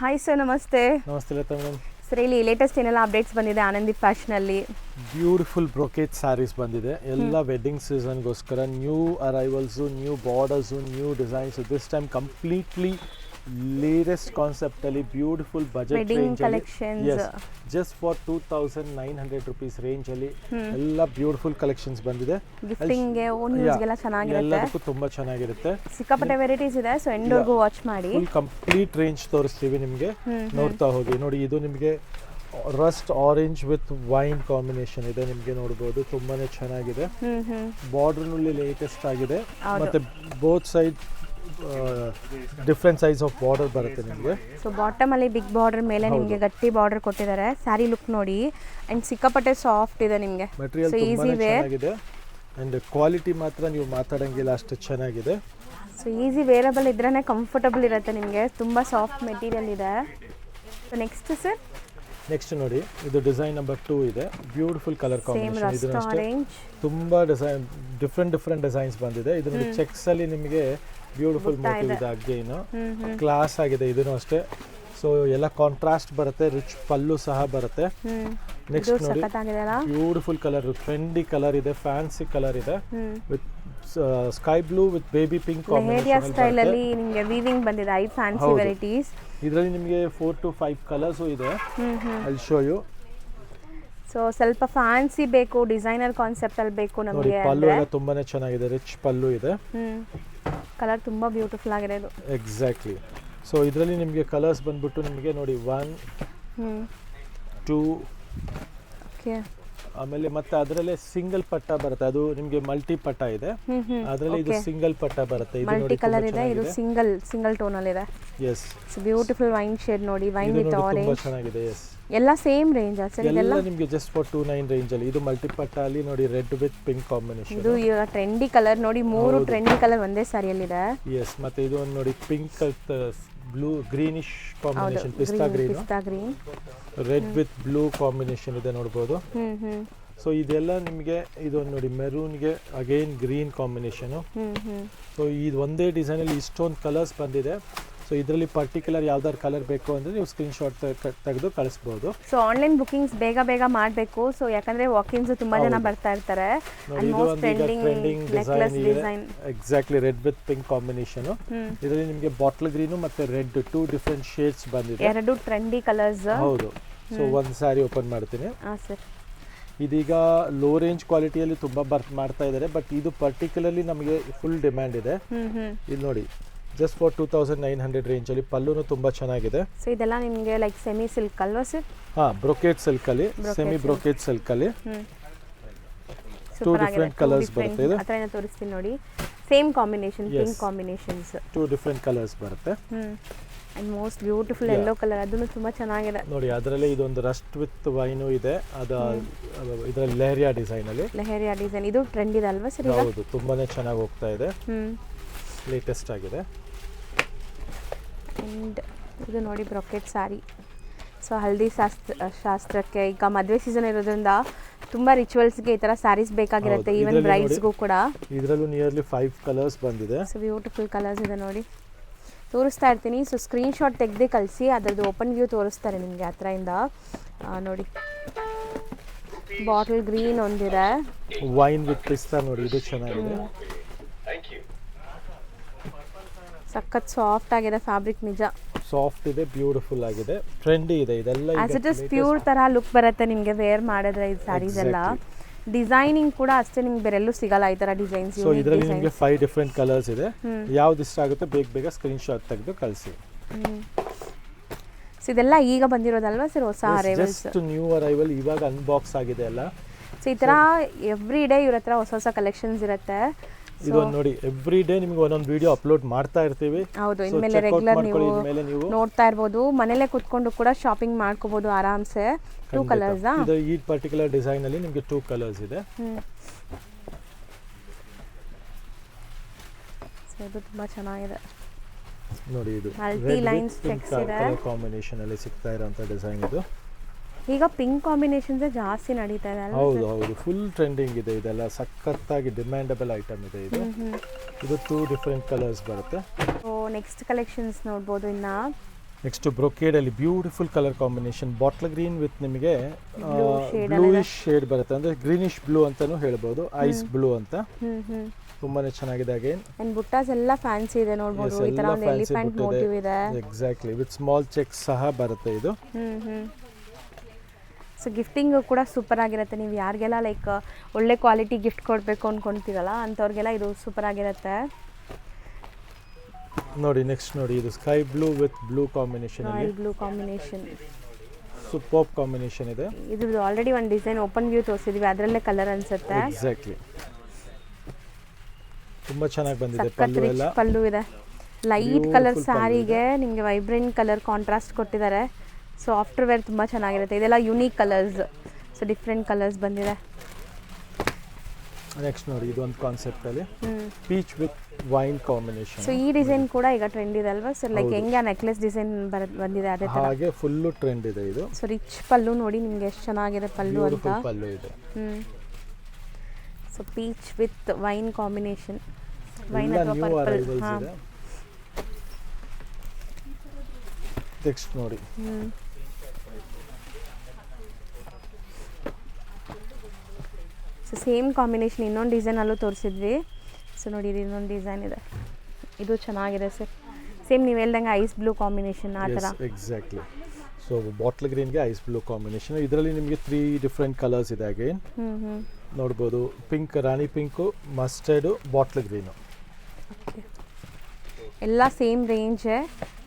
Hi sir, ನಮಸ್ತೆ. ನಮಸ್ತೆ Lata madam. Sir, ಇಲ್ಲಿ ಲೇಟೆಸ್ಟ್ ಏನೆಲ್ಲ ಅಪ್ಡೇಟ್ಸ್ ಬಂದಿದೆ ಆನಂದಿ ಫ್ಯಾಷನಲ್ಲಿ? ಬ್ಯೂಟಿಫುಲ್ ಬ್ರೊಕೇಟ್ ಸ್ಯಾರೀಸ್ ಬಂದಿದೆ, ಎಲ್ಲ ವೆಡ್ಡಿಂಗ್ ಸೀಸನ್ಗೋಸ್ಕರ. New arrivals, new borders, new designs. This time completely latest ಕಾನ್ಸೆಪ್ಟಲ್ಲಿ ಬ್ಯೂಟಿಫುಲ್ ಬಜೆಟ್ ವೆಡ್ಡಿಂಗ್ ರೇಂಜಲ್ಲಿ, ಕಲೆಕ್ಷನ್ಸ್ ಜಸ್ಟ್ ಫಾರ್ 2900 rupees ರೇಂಜಲ್ಲಿ ಎಲ್ಲ ಬ್ಯೂಟಿಫುಲ್ ಕಲೆಕ್ಷನ್ಸ್ ಬಂದಿದೆ. ಗಿಫ್ಟಿಂಗ್ಗೆ, ಓನ್ ಯೂಸ್ಗೆಲ್ಲ ಚೆನ್ನಾಗಿರುತ್ತೆ. ಎಲ್ಲದಕ್ಕೂ ತುಂಬ ಚೆನ್ನಾಗಿರುತ್ತೆ. ಸಿಕ್ಕಾಪಟ್ಟೆ ವೆರೈಟೀಸ್ ಇದೆ, ಸೊ ಎಂಡ್ವರೆಗೂ ವಾಚ್ ಮಾಡಿ. ಫುಲ್ ಕಂಪ್ಲೀಟ್ ರೇಂಜ್ ತೋರಿಸ್ತೀವಿ ನಿಮಗೆ, ನೋಡ್ತಾ ಹೋಗಿ. ನೋಡಿ, ಇದು ನಿಮಗೆ rust orange with wine combination ಇದೆ, ನಿಮಗೆ ನೋಡ್ಬೋದು. ತುಂಬಾನೇ ಚೆನ್ನಾಗಿದೆ. ಬಾರ್ಡರ್ನಲ್ಲಿ ಲೇಟೆಸ್ಟ್ ಆಗಿದೆ, ಮತ್ತೆ both side different size of border ಬರುತ್ತೆ ನಿಮಗೆ. ಸೊ ಬಾಟಮ್ ಅಲ್ಲಿ ಬಿಗ್ ಬಾರ್ಡರ್, ಮೇಲೆ ನಿಮಗೆ ಗಟ್ಟಿ ಬಾರ್ಡರ್ ಕೊಟ್ಟಿದ್ದಾರೆ. ಸ್ಯಾರಿ ಲುಕ್ ನೋಡಿ, ಅಂಡ್ ಸಿಕ್ಕಾಪಟ್ಟೆ ಸಾಫ್ಟ್ ಇದೆ ನಿಮಗೆ. ಮೆಟೀರಿಯಲ್ ತುಂಬಾನೇ ಚೆನ್ನಾಗಿದೆ, ಅಂಡ್ ಕ್ವಾಲಿಟಿ ಮಾತ್ರ ನೀವು ಮಾತಾಡಂಗಿಲ್ಲ, ಅಷ್ಟು ಚೆನ್ನಾಗಿದೆ. ಸೊ ಈಸಿ ವೇರಬಲ್ ಇದ್ರೇ ಕಂಫರ್ಟಬಲ್ ಇರುತ್ತೆ ನಿಮಗೆ. ತುಂಬಾ ಸಾಫ್ಟ್ ಮೆಟೀರಿಯಲ್ ಇದೆ. ಸೊ ನೆಕ್ಸ್ಟ್ ಸರ್, ನೆಕ್ಸ್ಟ್ ನೋಡಿ, ಇದು ಡಿಸೈನ್ ನಂಬರ್ 2 ಇದೆ. Beautiful colour combination. ಇದು ಅಷ್ಟೇ ತುಂಬಾ ಡಿಸೈನ್, ಡಿಫ್ರೆಂಟ್ ಡಿಸೈನ್ಸ್ ಬಂದಿದೆ. ಇದು ನೋಡಿ, ಚೆಕ್ಸ್ ಅಲ್ಲಿ ನಿಮಗೆ ಬ್ಯೂಟಿಫುಲ್ ಮೋಟಿವ್ ಇದೆ. ಅಗೇನು ಕ್ಲಾಸ್ ಆಗಿದೆ, ಇದನ್ನು ಅಷ್ಟೇ. ಸೊ ಎಲ್ಲ ಕಾಂಟ್ರಾಸ್ಟ್ ಬರುತ್ತೆ, ರಿಚ್ ಪಲ್ಲು ಸಹ ಬರುತ್ತೆ. ನೆಕ್ಸ್ಟ್ ನೋಡಿ, ಬ್ಯೂಟಿಫುಲ್ ಕಲರ್, ಟ್ರೆಂಡಿ ಕಲರ್ ಇದೆ, ಫ್ಯಾನ್ಸಿ ಕಲರ್ ಇದೆ, with sky blue with baby pink combination style ಅಲ್ಲಿ ನಿಮಗೆ ವೀವಿಂಗ್ ಬಂದಿದೆ. I fancy varieties. ಇದರಲ್ಲಿ ನಿಮಗೆ 4 to 5 ಕಲರ್ಸ್ ಇದೆ. I show you. ಸೊ ಸ್ವಲ್ಪ ಫ್ಯಾನ್ಸಿ ಬೇಕು, ಡಿಸೈನರ್ ಕಾನ್ಸೆಪ್ಟ್ ಅಲ್ಲಿ ಬೇಕು ನೋಡಿ, ನಮಗೆ. ಪಲ್ಲು ಎಲ್ಲ ತುಂಬಾನೇ ಚೆನ್ನಾಗಿದೆ, ರಿಚ್ ಪಲ್ಲು ಇದೆ. ಕಲರ್ ತುಂಬಾ ಬ್ಯೂಟಿಫುಲ್ ಆಗಿದೆ ಇದು. ಎಕ್ಸಾಕ್ಟ್ಲಿ. ಸೊ ಇದರಲ್ಲಿ ನಿಮಗೆ ಕಲರ್ಸ್ ಬಂದ್ಬಿಟ್ಟು ನಿಮಗೆ ನೋಡಿ 1 2 ಓಕೆ. ಆಮೇಲೆ ಮತ್ತೆ ಅದರಲ್ಲೇ ಸಿಂಗಲ್ ಪಟ್ಟ ಬರುತ್ತೆ, ಅದು ನಿಮಗೆ ಮಲ್ಟಿ ಪಟ್ಟ ಇದೆ. ಅದರಲ್ಲಿ ಇದು ಸಿಂಗಲ್ ಪಟ್ಟ ಬರುತ್ತೆ. ಇದು ಮಲ್ಟಿ ಕಲರ್ ಇದೆ, ಇದು ಸಿಂಗಲ್ ಟೋನ್ ಅಲ್ಲಿ ಇದೆ. ಎಸ್, ಬ್ಯೂಟಿಫುಲ್ ವೈನ್ ಶೇಡ್ ನೋಡಿ, ವೈನ್ ವಿತ್ ಆರೆಂಜ್. ತುಂಬಾ ಚೆನ್ನಾಗಿದೆ. ಎಸ್, ಎಲ್ಲ ಸೇಮ್ ರೇಂಜ್ ಸರ್ ಇದೆಲ್ಲ? ನಿಮಗೆ ಜಸ್ಟ್ ಫಾರ್ 29 ರೇಂಜ್ ಅಲ್ಲಿ. ಇದು ಮಲ್ಟಿ ಪಟ್ಟ ಅಲ್ಲಿ ನೋಡಿ, ರೆಡ್ ವಿತ್ ಪಿಂಕ್ ಕಾಂಬಿನೇಷನ್. ಇದು ಈಗ ಟ್ರೆಂಡಿ ಕಲರ್ ನೋಡಿ, 3 ಟ್ರೆಂಡಿ ಕಲರ್ ಒಂದೇ ಸಾರಿಯಲ್ಲಿ ಇದೆ. ಎಸ್, ಮತ್ತೆ ಇದು ಒಂದು ನೋಡಿ, ಪಿಂಕ್ ಬ್ಲೂ ಗ್ರೀನಿಶ್ ಕಾಂಬಿನೇಷನ್, ಪಿಸ್ತಾ green, red with blue combination ಇದೆ, ನೋಡಬಹುದು. ಸೊ ಇದೆಲ್ಲ ನಿಮಗೆ ಇದೊಂದು ನೋಡಿ, ಮೆರೂನ್ಗೆ ಅಗೈನ್ ಗ್ರೀನ್ ಕಾಂಬಿನೇಷನ್. ಸೊ ಇದು ಒಂದೇ ಡಿಸೈನ್ ಅಲ್ಲಿ ಇಷ್ಟೊಂದು ಕಲರ್ಸ್ ಬಂದಿದೆ. ಸೊ ಇದರಲ್ಲಿ ಪರ್ಟಿಕ್ಯುಲರ್ ಯಾವ್ದಾದ್ರು ಕಲರ್ ಬೇಕು ಅಂದ್ರೆ ನೀವು ಸ್ಕ್ರೀನ್ ಶಾಟ್ ತೆಗೆದು ಕಳಿಸಬಹುದು. ಸೊ ಆನ್ಲೈನ್ ಬುಕಿಂಗ್ಸ್ ಬೇಗ ಮಾಡಬೇಕು. ಸೊ ಯಾಕಂದ್ರೆ ವಾಕಿನ್ಸ್ ತುಂಬಾ ಜನ ಬರ್ತಾ ಇರ್ತಾರೆ. Trending design, exactly red with pink combination. ಇದರಲ್ಲಿ ನಿಮಗೆ ಬಾಟಲ್ ಗ್ರೀನ್ ಮತ್ತೆ ರೆಡ್ 2 ಡಿಫರೆಂಟ್ ಶೇಡ್ಸ್ ಬಂದಿದೆ, 2 ಟ್ರೆಂಡಿ ಕಲರ್ಸ್. ಹೌದು. ಸೊ ಒಂದು ಸಾರಿ ಓಪನ್ ಮಾಡ್ತೀನಿ. ಸರ್, ಇದೀಗ ಲೋ ರೇಂಜ್ ಕ್ವಾಲಿಟಿಯಲ್ಲಿ ತುಂಬಾ ಮಾಡ್ತಾ ಇದ್ದಾರೆ, ಬಟ್ ಇದು ಪರ್ಟಿಕ್ಯುಲರ್ಲಿ ನಮಗೆ ಫುಲ್ ಡಿಮ್ಯಾಂಡ್ ಇದೆ. ಇಲ್ಲಿ ನೋಡಿ, ಜಸ್ಟ್ ಫಾರ್ 2900 ರೇಂಜ್ ಅಲ್ಲಿ. ಪಲ್ಲುನು ತುಂಬಾ ಚೆನ್ನಾಗಿದೆ. ಸೊ ಇದೆಲ್ಲ ನಿಮಗೆ ಲೈಕ್ ಸೆಮಿ ಸಿಲ್ಕ್ ಅಲ್ವಾ ಸರ್? ಬ್ರೊಕೇಟ್ ಸಿಲ್ಕ್ ಅಲ್ಲಿ, ಸೆಮಿ ಬ್ರೊಕೇಟ್ ಸಿಲ್ಕ್ ಅಲ್ಲಿ 2 ಡಿಫರೆಂಟ್ ಕಲರ್ಸ್ ಬರುತ್ತೆ. ಇದು ಅತ್ರನೇ ತೋರಿಸ್ತೀನಿ ನೋಡಿ, same combination, pink combinations, 2 different colours ಬರುತ್ತೆ. And most beautiful yellow colour, ಅದನ್ನು ತುಂಬಾ ಚೆನ್ನಾಗಿದೆ ನೋಡಿ. ಅದರಲ್ಲಿ ಇದೊಂದು ರಸ್ಟ್ ವಿತ್ ವೈನು ಇದೆ, ಇದರಲ್ಲಿ ಲೆಹರಿಯಾ ಡಿಸೈನ್ ಅಲ್ಲಿ. ಲೆಹರಿಯಾ ಡಿಸೈನ್ ಇದು ಟ್ರೆಂಡ್ ಇದೆ ಅಲ್ವಾ ಸರ್? ಹೌದು, ತುಂಬಾನೇ ಚೆನ್ನಾಗಿ ಹೋಗ್ತಾ ಇದೆ, ಲೇಟೆಸ್ಟ್ ಆಗಿದೆ. ಅಂಡ್ ಇದು ನೋಡಿ, ಬ್ರೊಕೆಟ್ ಸ್ಯಾರಿ. ಸೊ ಹಲ್ದಿ ಶಾಸ್ತ್ರಕ್ಕೆ, ಈಗ ಮದುವೆ ಸೀಸನ್ ಇರೋದ್ರಿಂದ ತುಂಬಾ ರಿಚುವಲ್ಸ್ಗೆ ಈ ತರ ಸ್ಯಾರೀಸ್ ಬೇಕಾಗಿರುತ್ತೆ, ಈವನ್ ಬ್ರೈಡ್ಸ್ಗೂ ಕೂಡ. ಇದರಲ್ಲೂ ನಿಯರ್ಲಿ 5 ಕಲರ್ಸ್ ಬಂದಿದೆ. ಸೊ ಬ್ಯೂಟಿಫುಲ್ ಕಲರ್ಸ್ ಇದೆ ನೋಡಿ, ತೋರಿಸ್ತಾ ಇರ್ತೀನಿ. ಸೊ ಸ್ಕ್ರೀನ್ ಶಾಟ್ ತೆಗೆದು ಕಳಿಸಿ, ಅದರದ್ದು ಓಪನ್ ವ್ಯೂ ತೋರಿಸ್ತಾರೆ ನಿಮಗೆ ಹತ್ರದಿಂದ. ನೋಡಿ, ಬಾಟಲ್ ಗ್ರೀನ್ ಒಂದಿದೆ, ವೈನ್ ವಿತ್ ಪಿಸ್ತಾ ನೋಡಿ, ಇದು ಚೆನ್ನಾಗಿದೆ. ಸಖತ್ ಸಾಫ್ಟ್ ಆಗಿದೆ ಫ್ಯಾಬ್ರಿಕ್, ನಿಜ ಸಾಫ್ಟ್ ಇದೆ, ಬ್ಯೂಟಿಫುಲ್ ಆಗಿದೆ, ಟ್ರೆಂಡಿ ಇದೆ. ಇದೆಲ್ಲ ಆಸ್ ಇಟ್ ಇಸ್ ಪ್ಯೂರ್ ತರ ಲುಕ್ ಬರುತ್ತೆ ನಿಮಗೆ ವೇರ್ ಮಾಡಿದ್ರೆ. ಈ ಸ್ಯಾರೀಸ್ ಎಲ್ಲ ಡಿಸೈನಿಂಗ್ ಕೂಡ ಅಷ್ಟೇ, ನಿಮ್ಗೆ ಬೇರೆಲ್ಲೂ ಸಿಗಲ್ಲ ಈ ತರ ಡಿಸೈನ್ಸ್. ಸೊ ಇದರಲ್ಲಿ ನಿಮಗೆ 5 ಡಿಫರೆಂಟ್ ಕಲರ್ಸ್ ಇದೆ. ಯಾವ್ದು ಇಷ್ಟ ಆಗುತ್ತೆ ಬೇಗ ಸ್ಕ್ರೀನ್ ಶಾಟ್ ತೆಗೆದು ಕಳಿಸಿ. ಸೊ ಇದೆಲ್ಲ ಈಗ ಬಂದಿರೋದಲ್ವಾ ಸರ್, ಹೊಸ ಅರೈವಲ್ಸ್? ಜಸ್ಟ್ ನ್ಯೂ ಅರೈವಲ್, ಇವಾಗ ಅನ್ಬಾಕ್ಸ್ ಆಗಿದೆ ಎಲ್ಲ. ಸೊ ಈ ತರ ಎವ್ರಿ ಡೇ ಇವ್ರ ಹತ್ರ ಹೊಸ ಕಲೆಕ್ಷನ್ಸ್ ಇರುತ್ತೆ. ಇದೊಂದು ನೋಡಿ, ಎವ್ರಿ ಡೇ ನಿಮಗೆ ಒಂದೊಂದು ವಿಡಿಯೋ ಅಪ್ಲೋಡ್ ಮಾಡ್ತಾ ಇರ್ತೀವಿ. ಹೌದು, ಇನ್ಮೇಲೆ ರೆಗ್ಯುಲರ್ ನೀವು ನೋಡ್ತಾ ಇರ್ಬೋದು, ಮನೇಲೆ ಕುತ್ಕೊಂಡು ಕೂಡ ಶಾಪಿಂಗ್ ಮಾಡ್ಕೋಬಹುದು ಆರಾಮ್ಸೆ. 2 ಕಲರ್ಸ್. ಇದು ಈ ಪರ್ಟಿಕ್ಯುಲರ್ ಡಿಸೈನ್ ಅಲ್ಲಿ ನಿಮಗೆ 2 ಕಲರ್ಸ್ ಇದೆ. ಸೊ ಇದು ತುಂಬಾ ಚೆನ್ನಾಗಿದೆ ನೋಡಿ. ಇದು ಮಲ್ಟಿ ಲೈನ್ಸ್ ಚೆಕ್ಸ್ ಇದೆ, ಕಾಂಬಿನೇಷನ್ ಅಲ್ಲಿ ಸಿಗ್ತಾ ಇರೋಂತ ಡಿಸೈನ್ ಇದು. ಈಗ ಪಿಂಕ್ ಕಾಂಬಿನೇಷನ್ಸ್ ಜಾಸ್ತಿ ನಡೀತಾ ಇದೆ. ಹೌದು, ಫುಲ್ ಟ್ರೆಂಡಿಂಗ್ ಇದೆ. ಇದೆಲ್ಲ ಸಖತ್ತಾಗಿ ಡಿಮ್ಯಾಂಡಬಲ್ ಐಟಮ್ ಇದೆ. ಇದು 2 ಡಿಫರೆಂಟ್ ಕಲರ್ಸ್ ಬರುತ್ತೆ. ನೆಕ್ಸ್ಟ್ ಕಲೆಕ್ಷನ್ಸ್ ನೋಡ್ಬೋದು. ಇನ್ನ ನೆಕ್ಸ್ಟ್ ಬ್ರೊಕೇಡ್ ಅಲ್ಲಿ beautiful colour combination bottle green with ನಿಮಗೆ shade ಬ್ಲೂಯಿಶ್ ಶೇಡ್ ಬರುತ್ತೆ ಅಂದ್ರೆ ಗ್ರೀನಿಶ್ ಬ್ಲೂ ಅಂತಾನು ಹೇಳ್ಬೋದು ಐಸ್ ಬ್ಲೂ ಅಂತ ಹ್ಮ್ ತುಂಬಾನೇ ಚೆನ್ನಾಗಿದೆ ಅಗೇನ್ ಅಂಡ್ ಬುಟ್ಟಾಸ್ ಎಲ್ಲ ಫ್ಯಾನ್ಸಿ ಇದೆ ನೋಡ್ಬೋದು ಈ ತರ ಒಂದು ಎಲಿಫೆಂಟ್ ಮೋಟಿವ್ ಇದೆ ಎಕ್ಸಾಕ್ಟ್ಲಿ ವಿತ್ ಸ್ಮಾಲ್ ಚೆಕ್ಸ್ ಸಹ ಬರುತ್ತೆ ಇದು ಸೊ ಗಿಫ್ಟಿಂಗ್ ಕೂಡ ಸೂಪರ್ ಆಗಿರುತ್ತೆ ನೀವು ಯಾರಿಗೆಲ್ಲ ಲೈಕ್ ಒಳ್ಳೆ ಕ್ವಾಲಿಟಿ ಗಿಫ್ಟ್ ಕೊಡಬೇಕು ಅಂದ್ಕೊಳ್ತೀರಲ್ಲ ಅಂಥವ್ರಿಗೆಲ್ಲ ಇದು ಸೂಪರ್ ಆಗಿರುತ್ತೆ ನೋಡಿ ನೆಕ್ಸ್ಟ್ ನೋಡಿ ಇದು sky blue with blue combination royal blue combination super combination ಇದೆ ಇದು ಆಲ್ರೆಡಿ ಒಂದು ಡಿಸೈನ್ ಓಪನ್ ವ್ಯೂ ತೋರಿಸಿದ್ವಿ ಅದರಲ್ಲೇ ಕಲರ್ ಅನ್ಸುತ್ತೆ ಎಕ್ಸಾಕ್ಟ್ಲಿ ತುಂಬಾ ಚೆನ್ನಾಗಿ ಬಂದಿದೆ ಸಖತ್ ರಿಚ್ ಪಲ್ಲು ಇದೆ ಲೈಟ್ ಕಲರ್ ಸ್ಯಾರಿಗೆ ನಿಮಗೆ ವೈಬ್ರೆಂಟ್ ಕಲರ್ ಕಾಂಟ್ರಾಸ್ಟ್ ಕೊಟ್ಟಿದ್ದಾರೆ ಸೊ ಆಫ್ಟರ್ ವೇರ್ ತುಂಬ ಚೆನ್ನಾಗಿರುತ್ತೆ ಇದೆಲ್ಲ unique colours so different colours ಬಂದಿದೆ ನೆಕ್ಸ್ಟ್ ನೋಡಿ ಇದು ಒಂದು ಕಾನ್ಸೆಪ್ಟ್ ಅಲ್ಲಿ peach with wine combination so ಈ ಡಿಸೈನ್ ಕೂಡ ಈಗ ಟ್ರೆಂಡ್ ಇದೆ ಅಲ್ವಾ ಸರ್ ಲೈಕ್ ಹೆಂಗೆ ನೆಕ್ಲೆಸ್ ಡಿಸೈನ್ ಬಂದಿದೆ ಅದೇ ತರ ಹಾಗೆ ಫುಲ್ ಟ್ರೆಂಡ್ ಇದೆ ಇದು ಸೊ ರಿಚ್ ಪಲ್ಲು ನೋಡಿ ನಿಮಗೆ ಎಷ್ಟು ಚೆನ್ನಾಗಿದೆ ಪಲ್ಲು ಅಂತ ಪಲ್ಲು ಇದೆ so peach with wine combination wine ಎಲ್ಲ ಅಥವಾ ನ್ಯೂ ಪರ್ಪಲ್ ಅರೈವಲ್ಸ್ ಇದೆ ನೆಕ್ಸ್ಟ್ ನೋಡಿ ಸೊ ಸೇಮ್ ಕಾಂಬಿನೇಷನ್ ಇನ್ನೊಂದು ಡಿಸೈನಲ್ಲೂ ತೋರಿಸಿದ್ವಿ ಸೊ ನೋಡಿ ಇದು ಇನ್ನೊಂದು ಡಿಸೈನ್ ಇದೆ ಇದು ಚೆನ್ನಾಗಿದೆ ಸರ್ ಸೇಮ್ ನೀವು ಹೇಳ್ದಂಗೆ ಐಸ್ ಬ್ಲೂ ಕಾಂಬಿನೇಷನ್ ಆ ಥರ ಎಕ್ಸಾಕ್ಟ್ಲಿ ಸೊ ಬಾಟ್ಲ್ ಗ್ರೀನ್ಗೆ ಐಸ್ ಬ್ಲೂ ಕಾಂಬಿನೇಷನ್ ಇದರಲ್ಲಿ ನಿಮಗೆ 3 ಡಿಫ್ರೆಂಟ್ ಕಲರ್ಸ್ ಇದೆ ಅಗೇನ್ ನೋಡ್ಬೋದು pink rani pink mustard bottle green ಎಲ್ಲ ಸೇಮ್ ರೇಂಜೇ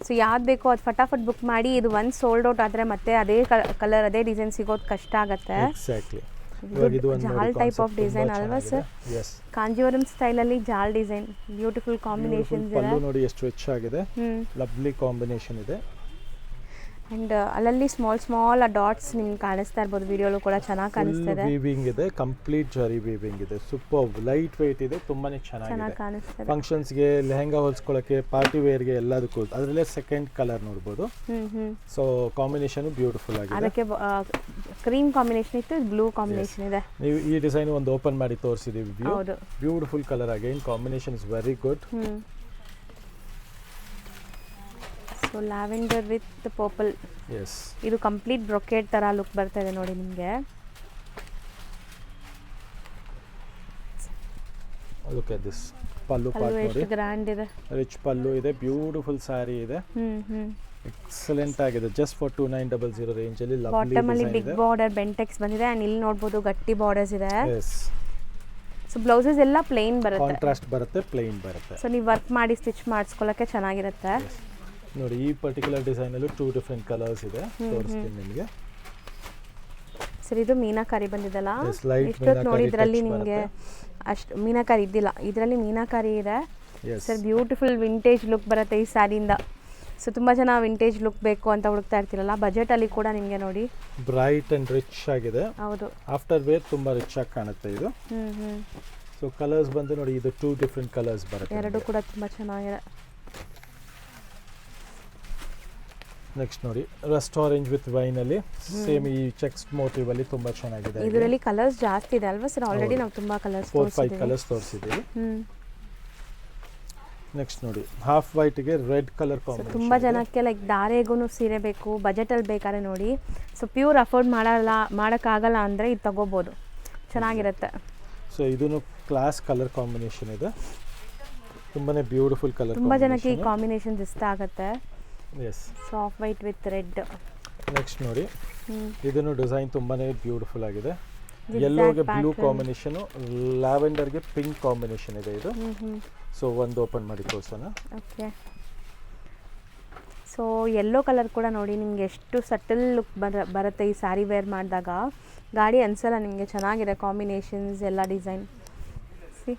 ಸೊ ಯಾವ್ದು ಬೇಕೋ ಅದು ಫಟಾಫಟ್ ಬುಕ್ ಮಾಡಿ ಇದು ಒಂದು ಸೋಲ್ಡ್ ಔಟ್ ಆದರೆ ಮತ್ತೆ ಅದೇ ಕಲರ್ ಅದೇ ಡಿಸೈನ್ ಸಿಗೋದು ಕಷ್ಟ ಆಗುತ್ತೆ ಎಕ್ಸಾಕ್ಟ್ಲಿ ಜಾಲ್ ಟೈಪ್ ಆಫ್ ಡಿಸೈನ್ ಅಲ್ವಾ ಸರ್ ಕಾಂಜೀವರಂ ಸ್ಟೈಲಲ್ಲಿ ಜಾಲ್ ಡಿಸೈನ್ ಬ್ಯೂಟಿಫುಲ್ ಕಾಂಬಿನೇಷನ್ಸ್ ಇದೆ ಪಲ್ಲು ನೋಡಿ ಎಷ್ಟು ರಿಚ್ ಆಗಿದೆ ಲವ್ಲಿ ಕಾಂಬಿನೇಷನ್ ಇದೆ ಅಂಡ್ ಅಲ್ಲಲ್ಲಿ ಸ್ಮಾಲ್ ಡಾಟ್ಸ್ ನಿಮ್ಗೆ ಕಾಣಿಸ್ತಾ ಇರ್ಬೋದು ವಿಡಿಯೋಲು ಕೂಡ ಚೆನ್ನಾಗಿ ಕಾಣಿಸ್ತಿದೆ ವೀವಿಂಗ್ ಇದೆ ಕಂಪ್ಲೀಟ್ ಜರಿ ವೀವಿಂಗ್ ಇದೆ ಸೂಪರ್ ಲೈಟ್ ವೆಯ್ಟ್ ಇದೆ ತುಂಬಾನೇ ಚೆನ್ನಾಗಿದೆ ಕಾಣಿಸ್ತಿದೆ ಫಂಕ್ಷನ್ಸ್ಗೆ ಲೆಹಂಗಾ ಹೊಲ್ಸ್ಕೊಳ್ಳೋಕ್ಕೆ ಪಾರ್ಟಿ ವೇರ್ಗೆ ಎಲ್ಲದಕ್ಕೂ ಅದರಲ್ಲೇ ಸೆಕೆಂಡ್ ಕಲರ್ ನೋಡ್ಬೋದು ಸೊ ಕಾಂಬಿನೇಷನ್ ಬ್ಯೂಟಿಫುಲ್ ಆಗಿದೆ ಅದಕ್ಕೆ ಕ್ರೀಮ್ ಕಾಂಬಿನೇಷನ್ ಇತ್ತು ಬ್ಲೂ ಕಾಂಬಿನೇಷನ್ ಇದೆ ನೀವು ಈ ಡಿಸೈನ್ ಒಂದು ಓಪನ್ ಮಾಡಿ ತೋರಿಸಿದೀವಿ ಹೌದು beautiful colour again combination is very good so lavender with purple yes ಇದು ಕಂಪ್ಲೀಟ್ ಬ್ರೊಕೇಡ್ ತರ ಲುಕ್ ಬರ್ತಾ ಇದೆ ನೋಡಿ ನಿಮಗೆ look at this pallu part ನೋಡಿ ಎಷ್ಟು ಗ್ರ್ಯಾಂಡ್ ಇದೆ ರಿಚ್ ಪಲ್ಲು ಇದೆ ಬ್ಯೂಟಿಫುಲ್ ಸ್ಯಾರಿ ಇದೆ ಎಕ್ಸಲೆಂಟ್ ಆಗಿದೆ ಜಸ್ಟ್ ಫಾರ್ 2900 ರೇಂಜ್ ಅಲ್ಲಿ ಲವ್ಲಿ ಬಾಟಮ್ ಅಲ್ಲಿ ಡಿಸೈನ್ ಬಿಗ್ ಇದೆ ಬಾರ್ಡರ್ ಬೆಂಟೆಕ್ಸ್ ಬಂದಿದೆ ಅಂಡ್ ಇಲ್ಲಿ ನೋಡಬಹುದು ಗಟ್ಟಿ ಬಾರ್ಡರ್ಸ್ ಇದೆ ಎಸ್ ಸೊ ಬ್ಲೌಸಸ್ ಎಲ್ಲ ಪ್ಲೇನ್ ಬರುತ್ತೆ ಕಾಂಟ್ರಾಸ್ಟ್ ಬರುತ್ತೆ ಪ್ಲೇನ್ ಬರುತ್ತೆ ಸೊ ನೀವು ವರ್ಕ್ ಮಾಡಿ ಸ್ಟಿಚ್ ಮಾಡಿಸ್ಕೊಳ್ಳೋಕೆ ಚೆನ್ನಾಗಿರುತ್ತೆ ನೋಡಿ ಈ ಪರ್ಟಿಕ್ಯುಲರ್ ಡಿಸೈನ್ ಅಲ್ಲೂ 2 ಡಿಫರೆಂಟ್ ಕಲರ್ಸ್ ಇದೆ ತೋರಿಸ್ತೀನಿ ನಿಮಗೆ ಸರ್ ಇದು ಮೀನಾಕಾರಿ ಬಂದಿದಲ್ಲ light ಇಷ್ಟೊತ್ತು ನೋಡಿ ಮೀನಾಕಾರಿ ಇದರಲ್ಲಿ touch ನಿಮಗೆ ಬರುತ್ತೆ. ಅಷ್ಟು ಮೀನಾಕಾರಿ ಇದ್ದಿಲ್ಲ ಇದರಲ್ಲಿ ಮೀನಾಕಾರಿ ಇದೆ Yes. Sir beautiful vintage look ಬರುತ್ತೆ ಈ ಸ್ಯಾರಿಯಿಂದ ಸೊ ತುಂಬ ಜನ ವಿಂಟೇಜ್ ಲುಕ್ ಬೇಕು ಅಂತ ಹುಡುಕ್ತಾ ಇರ್ತೀರಲ್ಲ ಬಜೆಟಲ್ಲಿ ಕೂಡ ನಿಮಗೆ ನೋಡಿ ಬ್ರೈಟ್ ಅಂಡ್ ರಿಚ್ ಆಗಿದೆ ಹೌದು ಆಫ್ಟರ್ ವೇರ್ ತುಂಬಾ ರಿಚ್ ಆಗಿ ಕಾಣುತ್ತೆ ಇದು ಸೊ ಕಲರ್ಸ್ ಬಂದು ನೋಡಿ ಇದು 2 ಡಿಫರೆಂಟ್ ಕಲರ್ಸ್ ಬರುತ್ತೆ ಎರಡು ಕೂಡ ತುಂಬ ಚೆನ್ನಾಗಿದೆ ನೆಕ್ಸ್ಟ್ ನೋಡಿ ರಸ್ಟ್ ಆರೆಂಜ್ ವಿತ್ ವೈನ್ ಅಲ್ಲಿ ಸೇಮ್ ಈ ಚೆಕ್ಸ್ ಮೋಟಿವ್ ಅಲ್ಲಿ ತುಂಬಾ ಚೆನ್ನಾಗಿದೆ ಇದರಲ್ಲಿ ಕಲರ್ಸ್ ಜಾಸ್ತಿ ಇದೆ ಅಲ್ವಾ ಸರ್ ಆಲ್ರೆಡಿ ನಾವು ತುಂಬಾ ಕಲರ್ಸ್ 4-5 ಕಲರ್ಸ್ ತೋರಿಸಿದ್ದೀವಿ ನೆಕ್ಸ್ಟ್ ನೋಡಿ ಹಾಫ್ ವೈಟ್ ಗೆ ರೆಡ್ ಕಲರ್ ಕಾಂಬಿನೇಷನ್ ತುಂಬಾ ಜನಕ್ಕೆ ಲೈಕ್ ದಾರೆಗೂ ಸೀರೆ ಬೇಕು ಬಜೆಟಲ್ಲಿ ಬೇಕಾದ್ರೆ ನೋಡಿ ಸೊ ಪ್ಯೂರ್ ಅಫೋರ್ಡ್ ಮಾಡೋಕ್ಕಾಗಲ್ಲ ಅಂದರೆ ಇದು ತಗೋಬೋದು ಚೆನ್ನಾಗಿರುತ್ತೆ ಸೊ ಇದನ್ನು ಕ್ಲಾಸ್ ಕಲರ್ ಕಾಂಬಿನೇಷನ್ ಇದೆ ತುಂಬಾನೇ ಬ್ಯೂಟಿಫುಲ್ ಕಲರ್ ತುಂಬ ಜನಕ್ಕೆ ಈ ಕಾಂಬಿನೇಷನ್ಸ್ ಇಷ್ಟ ಆಗುತ್ತೆ yes soft white with red next ನೋಡಿ ಇದನ್ನು ಡಿಸೈನ್ ತುಂಬಾನೇ ಬ್ಯೂಟಿಫುಲ್ ಆಗಿದೆ ಯೆಲ್ಲೋಗೆ ಬ್ಲೂ ಕಾಂಬಿನೇಷನ್ ಲ್ಯಾವೆಂಡರ್ಗೆ ಪಿಂಕ್ ಕಾಂಬಿನೇಷನ್ ಇದೆ ಇದು ಸೊ ಒಂದು ಓಪನ್ ಮಾಡಿ ತೋರಿಸೋಣ ಓಕೆ ಸೊ ಯೆಲ್ಲೋ ಕಲರ್ ಕೂಡ ನೋಡಿ ನಿಮಗೆ ಎಷ್ಟು ಸಟಲ್ ಲುಕ್ ಬರುತ್ತೆ ಈ ಸ್ಯಾರಿ ವೇರ್ ಮಾಡಿದಾಗ ಗಾಡಿ ಅನ್ಸಲ್ಲ ನಿಮಗೆ ಚೆನ್ನಾಗಿದೆ ಕಾಂಬಿನೇಷನ್ಸ್ ಎಲ್ಲ ಡಿಸೈನ್ ಸಿ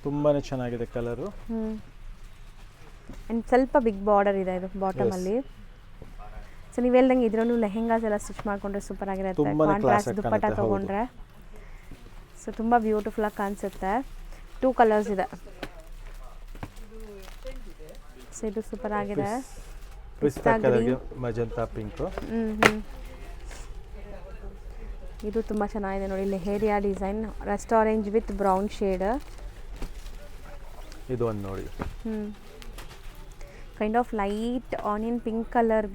ತುಂಬಾನೇ ಚೆನ್ನಾಗಿದೆ ಕಲರು ಆ್ಯಂಡ್ ಸ್ವಲ್ಪ ಬಿಗ್ ಬಾರ್ಡರ್ ಇದೆ ಇದು ಬಾಟಮಲ್ಲಿ ಸೊ ನೀವು ಹೇಳ್ದಂಗೆ ಇದರಲ್ಲೂ ಲೆಹೆಂಗಾಸ್ ಎಲ್ಲ ಸ್ಟಿಚ್ ಮಾಡಿಕೊಂಡ್ರೆ ಸೂಪರ್ ಆಗಿರುತ್ತೆ ಕಾಂಟ್ರಾಸ್ಟ್ ದುಪ್ಪಟ್ಟ ತೊಗೊಂಡ್ರೆ ಸೊ ತುಂಬ ಬ್ಯೂಟಿಫುಲ್ಲಾಗಿ ಕಾಣಿಸುತ್ತೆ 2 ಕಲರ್ಸ್ ಇದೆ ಸೊ ಇದು ಸೂಪರ್ ಆಗಿದೆ ಪಿಸ್ತಾ ಕಲರ್ಗೆ ಮಜಂತಾ ಪಿಂಕ್ ಇದು ತುಂಬ ಚೆನ್ನಾಗಿದೆ ನೋಡಿ leheriya design rust orange with brown shade ಇದು ಒಂದು ನೋಡಿ kind of light onion pink colour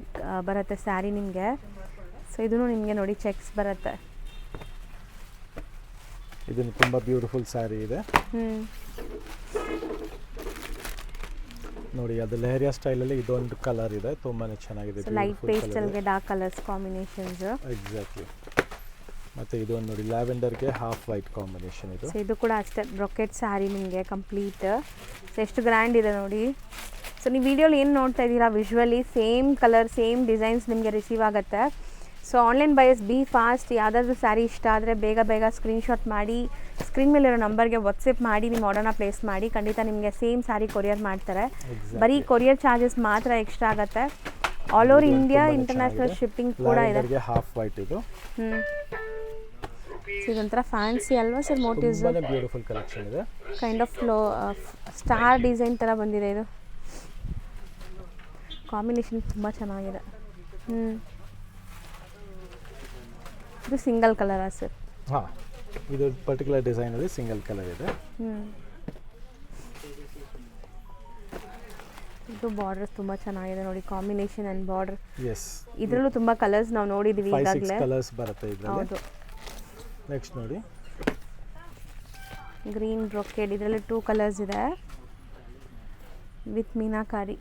ಬರುತ್ತೆ ಸ್ಯಾರಿ ನಿಮಗೆ. ಸೊ ಇದೂ ನಿಮಗೆ ನೋಡಿ ಚೆಕ್ಸ್ ಬರುತ್ತೆ. ಇದನ್ನು ತುಂಬ ಬ್ಯೂಟಿಫುಲ್ ಸ್ಯಾರಿ ಇದೆ ನೋಡಿ. ಅದು ಲೆಹರಿಯಾ ಸ್ಟೈಲಲ್ಲಿ ಇದೊಂದು ಕಲರ್ ಇದೆ, ತುಂಬಾ ಚೆನ್ನಾಗಿದೆ. ಲೈಟ್ ಪೇಸ್ಟಲ್ಗೆ ಡಾರ್ಕ್ ಕಲರ್ಸ್ ಕಾಂಬಿನೇಷನ್ಸ್. ಎಕ್ಸಾಕ್ಟ್ಲಿ. ಮತ್ತು ಇದೊಂದು ನೋಡಿ ಲ್ಯಾವೆಂಡರ್ಗೆ ಹಾಫ್ ವೈಟ್ ಕಾಂಬಿನೇಷನ್ ಇದು. ಸೊ ಇದು ಕೂಡ ಅಷ್ಟೇ ಬ್ರೊಕೆಟ್ ಸ್ಯಾರಿ ನಿಮಗೆ ಕಂಪ್ಲೀಟ್. ಸೊ ಎಷ್ಟು ಗ್ರ್ಯಾಂಡ್ ಇದೆ ನೋಡಿ. ಸೊ ನೀವು ವಿಡಿಯೋಲಿ ಏನು ನೋಡ್ತಾ ಇದ್ದೀರಾ visually same colour same designs ನಿಮಗೆ ರಿಸೀವ್ ಆಗುತ್ತೆ. So online buyers B fast. ಯಾವುದಾದ್ರೂ ಸ್ಯಾರಿ ಇಷ್ಟ ಆದರೆ ಬೇಗ ಬೇಗ ಸ್ಕ್ರೀನ್ಶಾಟ್ ಮಾಡಿ ಸ್ಕ್ರೀನ್ ಮೇಲಿರೋ ನಂಬರ್ಗೆ ವಾಟ್ಸಪ್ ಮಾಡಿ ನಿಮ್ಮ ಆರ್ಡರ್ನ ಪ್ಲೇಸ್ ಮಾಡಿ. ಖಂಡಿತ ನಿಮಗೆ ಸೇಮ್ ಸ್ಯಾರಿ ಕೊರಿಯರ್ ಮಾಡ್ತಾರೆ. ಬರೀ ಕೊರಿಯರ್ ಚಾರ್ಜಸ್ ಮಾತ್ರ ಎಕ್ಸ್ಟ್ರಾ ಆಗುತ್ತೆ. All over India international shipping ಕೂಡ ಇದೆ. ಹಾಫ್ ವೈಟ್ ಇದು. ಇದೊಂಥರ ಫ್ಯಾನ್ಸಿ ಅಲ್ವಾ ಸರ್ ಮೋಟಿವ್ಸ್? ಬ್ಯೂಟಿಫುಲ್ ಕಲೆಕ್ಷನ್ ಇದೆ. ಕೈಂಡ್ ಆಫ್ ಸ್ಟಾರ್ ಡಿಸೈನ್ ಥರ ಬಂದಿದೆ ಇದು. ಕಾಂಬಿನೇಷನ್ ತುಂಬ ಚೆನ್ನಾಗಿದೆ. ಇದು ಸಿಂಗಲ್ ಕಲರಾ ಸರ್? ಹಾಂ, ಇದು ಪರ್ಟಿಕ್ಯುಲರ್ ಡಿಸೈನಲ್ಲಿ ಸಿಂಗಲ್ ಕಲರ್ ಇದೆ. ಇದು ಬಾರ್ಡರ್ ತುಂಬ ಚೆನ್ನಾಗಿದೆ ನೋಡಿ, ಕಾಂಬಿನೇಷನ್ ಆ್ಯಂಡ್ ಬಾರ್ಡರ್. ಎಸ್, ಇದರಲ್ಲೂ ತುಂಬ ಕಲರ್ಸ್ ನಾವು ನೋಡಿದ್ದೀವಿ ಈಗಾಗಲೇ. ಕಲರ್ಸ್ ಬರುತ್ತೆ ಇದರಲ್ಲಿ. ಹೌದು. ನೆಕ್ಸ್ಟ್ ನೋಡಿ ಗ್ರೀನ್ ಬ್ರೊಕೆಡ್. ಇದರಲ್ಲಿ 2 ಕಲರ್ಸ್ ಇದೆ ವಿತ್ ಮೀನಾಕಾರಿ.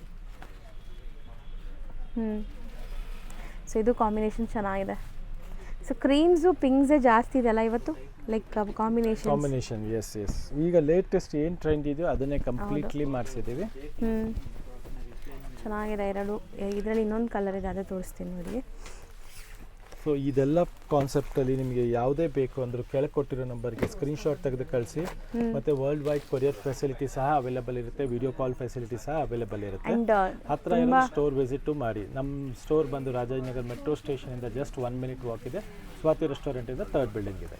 ಸೊ ಇದು ಕಾಂಬಿನೇಷನ್ ಚೆನ್ನಾಗಿದೆ. ಸೊ ಕ್ರೀಮ್ಸು ಪಿಂಕ್ಸೇ ಜಾಸ್ತಿ ಇದೆಯಲ್ಲ ಇವತ್ತು, ಲೈಕ್ ಕಾಂಬಿನೇಷನ್. ಎಸ್ ಎಸ್, ಈಗ ಲೇಟೆಸ್ಟ್ ಏನು ಟ್ರೆಂಡ್ ಇದೆಯೋ ಅದನ್ನೇ ಕಂಪ್ಲೀಟ್ಲಿ ಮಾಡಿಸಿದ್ದೀವಿ. ಚೆನ್ನಾಗಿದೆ ಎರಡು. ಇದರಲ್ಲಿ ಇನ್ನೊಂದು ಕಲರ್ ಇದೆ, ಅದೇ ತೋರಿಸ್ತೀನಿ ನೋಡಿ. ಸೊ ಇದೆಲ್ಲ ಕಾನ್ಸೆಪ್ಟಲ್ಲಿ ನಿಮಗೆ ಯಾವುದೇ ಬೇಕು ಅಂದರೂ ಕೆಳಗೆ ಕೊಟ್ಟಿರೋ ನಂಬರ್ಗೆ ಸ್ಕ್ರೀನ್ಶಾಟ್ ತೆಗೆದು ಕಳಿಸಿ. ಮತ್ತು ವರ್ಲ್ಡ್ ವೈಡ್ ಕೊರಿಯರ್ ಫೆಸಿಲಿಟಿ ಸಹ ಅವೈಲೇಬಲ್ ಇರುತ್ತೆ, ವಿಡಿಯೋ ಕಾಲ್ ಫೆಸಿಲಿಟಿ ಸಹ ಅವೈಲೇಬಲ್ ಇರುತ್ತೆ. ಹತ್ತಿರ ಇರೋ ಸ್ಟೋರ್ ವಿಸಿಟು ಮಾಡಿ. ನಮ್ಮ ಸ್ಟೋರ್ ಬಂದು ರಾಜಾಜಿನಗರ್ ಮೆಟ್ರೋ ಸ್ಟೇಷನಿಂದ ಜಸ್ಟ್ 1 ಮಿನಿಟ್ ವಾಕ್ ಇದೆ. ಸ್ವಾತಿ ರೆಸ್ಟೋರೆಂಟಿಂದ 3rd ಬಿಲ್ಡಿಂಗ್ ಇದೆ.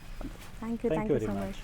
Thank you very much.